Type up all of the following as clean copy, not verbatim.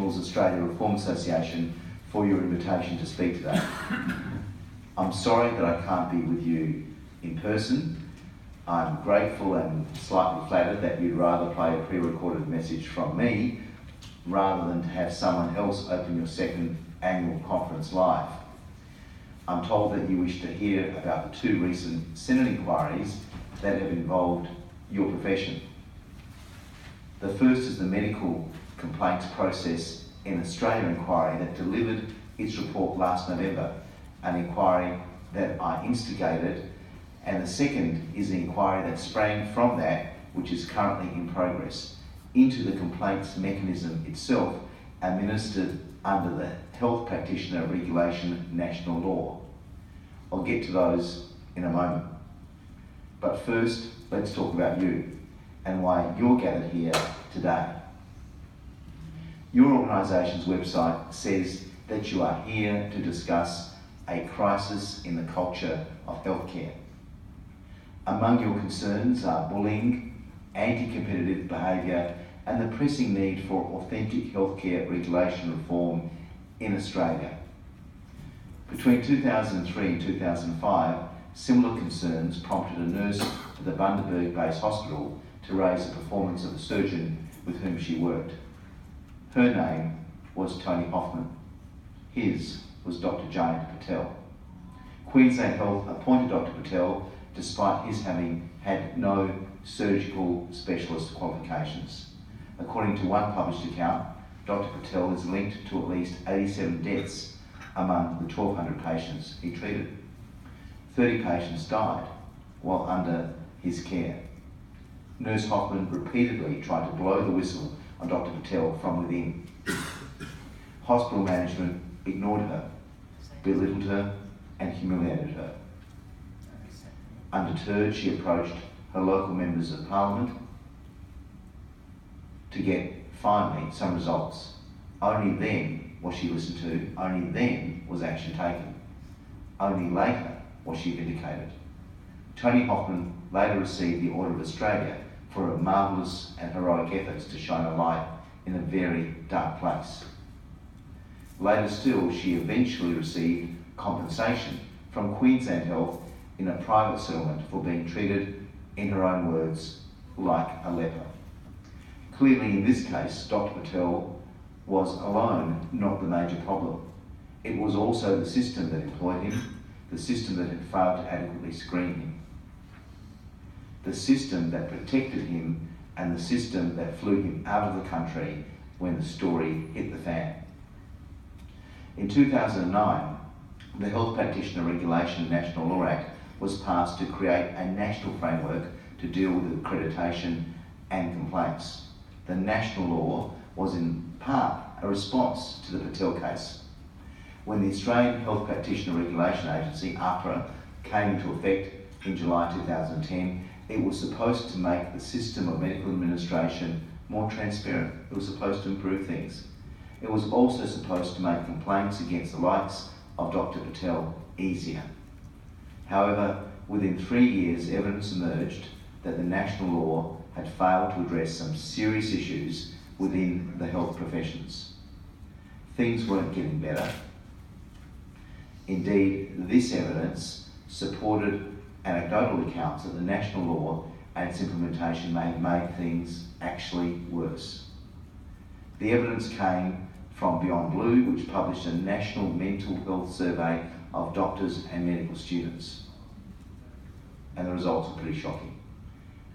Medicals Australia Reform Association for your invitation to speak today. I'm sorry that I can't be with you in person. I'm grateful and slightly flattered that you'd rather play a pre-recorded message from me rather than to have someone else open your second annual conference live. I'm told that you wish to hear about the two recent Senate inquiries that have involved your profession. The first is the medical complaints process in Australia inquiry that delivered its report last November, an inquiry that I instigated, and the second is the inquiry that sprang from that, which is currently in progress, into the complaints mechanism itself administered under the Health Practitioner Regulation National Law. I'll get to those in a moment. But first, let's talk about you and why you're gathered here today. Your organisation's website says that you are here to discuss a crisis in the culture of healthcare. Among your concerns are bullying, anti-competitive behaviour, and the pressing need for authentic healthcare regulation reform in Australia. Between 2003 and 2005, similar concerns prompted a nurse at the Bundaberg-based hospital to raise the performance of a surgeon with whom she worked. Her name was Tony Hoffman. His was Dr. Jayant Patel. Queensland Health appointed Dr. Patel despite his having had no surgical specialist qualifications. According to one published account, Dr. Patel is linked to at least 87 deaths among the 1,200 patients he treated. 30 patients died while under his care. Nurse Hoffman repeatedly tried to blow the whistle on Dr. Patel from within. Hospital management ignored her, belittled her, and humiliated her. Undeterred, she approached her local members of parliament to get, finally, some results. Only then was she listened to, only then was action taken. Only later was she vindicated. Tony Hoffman later received the Order of Australia for her marvellous and heroic efforts to shine a light in a very dark place. Later still, she eventually received compensation from Queensland Health in a private settlement for being treated, in her own words, like a leper. Clearly in this case, Dr. Patel was alone not the major problem. It was also the system that employed him, the system that had failed to adequately screen him, the system that protected him, and the system that flew him out of the country when the story hit the fan. In 2009, the Health Practitioner Regulation National Law Act was passed to create a national framework to deal with accreditation and complaints. The national law was in part a response to the Patel case. When the Australian Health Practitioner Regulation Agency, HPARA, came into effect in July 2010, it was supposed to make the system of medical administration more transparent. It was supposed to improve things. It was also supposed to make complaints against the likes of Dr. Patel easier. However, within 3 years, evidence emerged that the national law had failed to address some serious issues within the health professions. Things weren't getting better. Indeed, this evidence supported anecdotal accounts that the national law and its implementation may have made things actually worse. The evidence came from Beyond Blue, which published a national mental health survey of doctors and medical students. And the results are pretty shocking.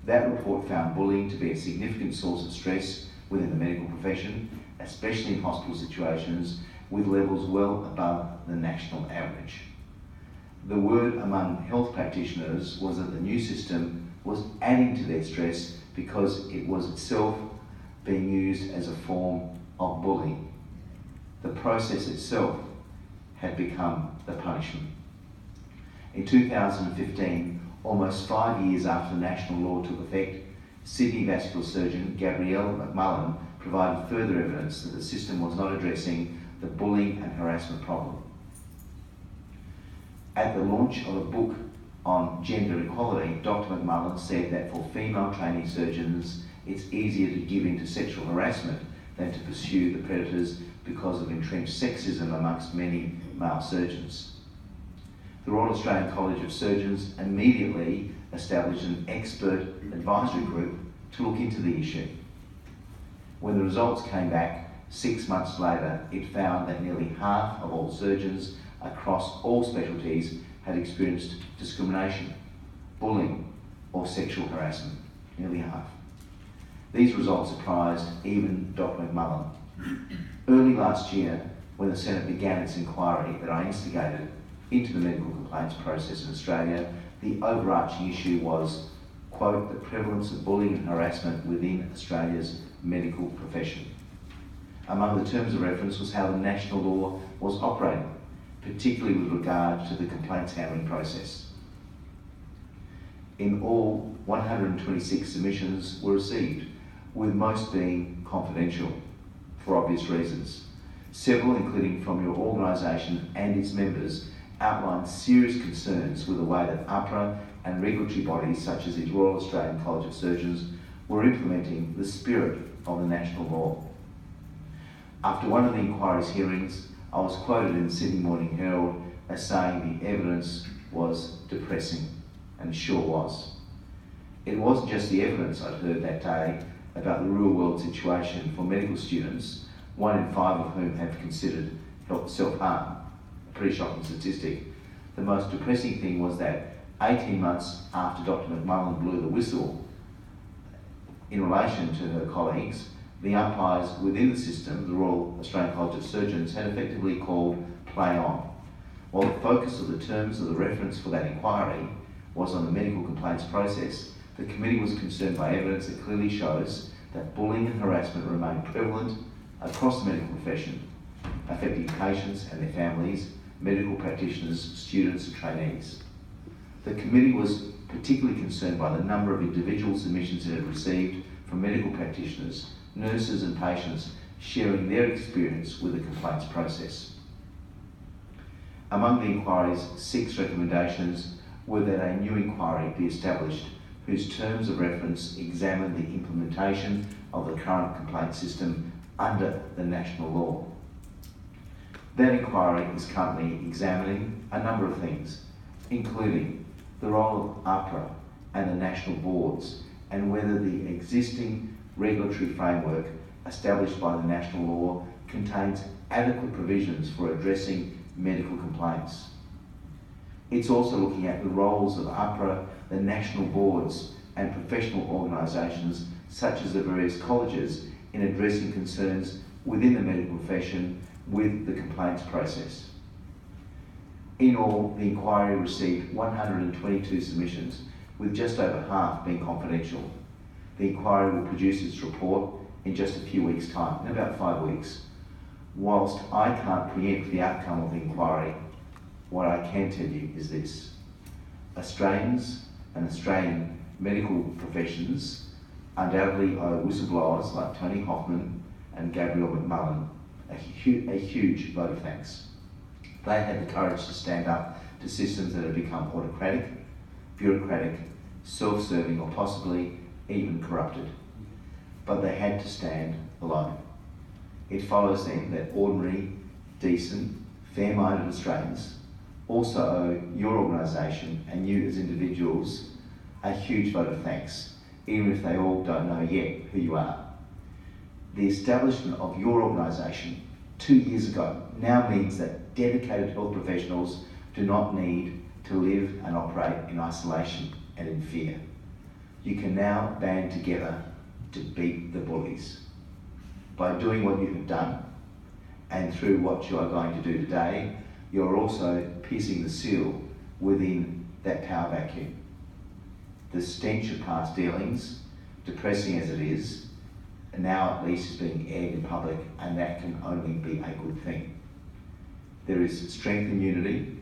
That report found bullying to be a significant source of stress within the medical profession, especially in hospital situations, with levels well above the national average. The word among health practitioners was that the new system was adding to their stress because it was itself being used as a form of bullying. The process itself had become the punishment. In 2015, almost 5 years after the national law took effect, Sydney vascular surgeon Gabrielle McMullen provided further evidence that the system was not addressing the bullying and harassment problem. At the launch of a book on gender equality, Dr. McMullen said that for female trainee surgeons, it's easier to give in to sexual harassment than to pursue the predators because of entrenched sexism amongst many male surgeons. The Royal Australian College of Surgeons immediately established an expert advisory group to look into the issue. When the results came back 6 months later, it found that nearly half of all surgeons across all specialties had experienced discrimination, bullying, or sexual harassment. Nearly half. These results surprised even Dr. McMullen. Early last year, when the Senate began its inquiry that I instigated into the medical complaints process in Australia, the overarching issue was, quote, the prevalence of bullying and harassment within Australia's medical profession. Among the terms of reference was how the national law was operating, particularly with regard to the complaints handling process. In all, 126 submissions were received, with most being confidential, for obvious reasons. Several, including from your organisation and its members, outlined serious concerns with the way that HPARA and regulatory bodies such as the Royal Australian College of Surgeons were implementing the spirit of the national law. After one of the inquiry's hearings, I was quoted in the Sydney Morning Herald as saying the evidence was depressing, and it sure was. It wasn't just the evidence I'd heard that day about the real-world situation for medical students, 1 in 5 of whom have considered self-harm, a pretty shocking statistic. The most depressing thing was that 18 months after Dr. McMullen blew the whistle in relation to her colleagues, the umpires within the system, the Royal Australian College of Surgeons, had effectively called play on. While the focus of the terms of the reference for that inquiry was on the medical complaints process, the committee was concerned by evidence that clearly shows that bullying and harassment remain prevalent across the medical profession, affecting patients and their families, medical practitioners, students and trainees. The committee was particularly concerned by the number of individual submissions it had received from medical practitioners, nurses and patients sharing their experience with the complaints process. Among the inquiry's 6 recommendations were that a new inquiry be established whose terms of reference examine the implementation of the current complaint system under the national law. That inquiry is currently examining a number of things, including the role of HPARA and the national boards, and whether the existing regulatory framework established by the national law contains adequate provisions for addressing medical complaints. It's also looking at the roles of HPARA, the national boards and professional organisations such as the various colleges in addressing concerns within the medical profession with the complaints process. In all, the inquiry received 122 submissions, with just over half being confidential. The inquiry will produce its report in just a few weeks' time, in about 5 weeks. Whilst I can't preempt the outcome of the inquiry, what I can tell you is this: Australians and Australian medical professions undoubtedly owe whistleblowers like Tony Hoffman and Gabrielle McMullen a huge vote of thanks. They had the courage to stand up to systems that have become autocratic, bureaucratic, self-serving, or possibly even corrupted. But they had to stand alone. It follows then that ordinary, decent, fair-minded Australians also owe your organisation and you as individuals a huge vote of thanks, even if they all don't know yet who you are. The establishment of your organisation 2 years ago now means that dedicated health professionals do not need to live and operate in isolation and in fear. You can now band together to beat the bullies. By doing what you have done, and through what you are going to do today, you are also piercing the seal within that power vacuum. The stench of past dealings, depressing as it is, now at least is being aired in public, and that can only be a good thing. There is strength in unity,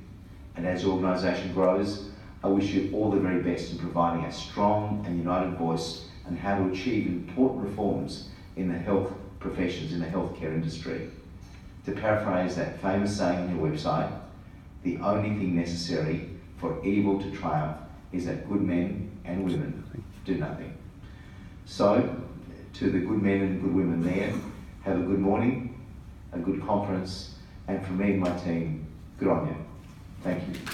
and as your organisation grows, I wish you all the very best in providing a strong and united voice on how to achieve important reforms in the health professions, in the healthcare industry. To paraphrase that famous saying on your website, the only thing necessary for evil to triumph is that good men and women do nothing. So, to the good men and good women there, Have a good morning, a good conference, and from me and my team, good on you. Thank you.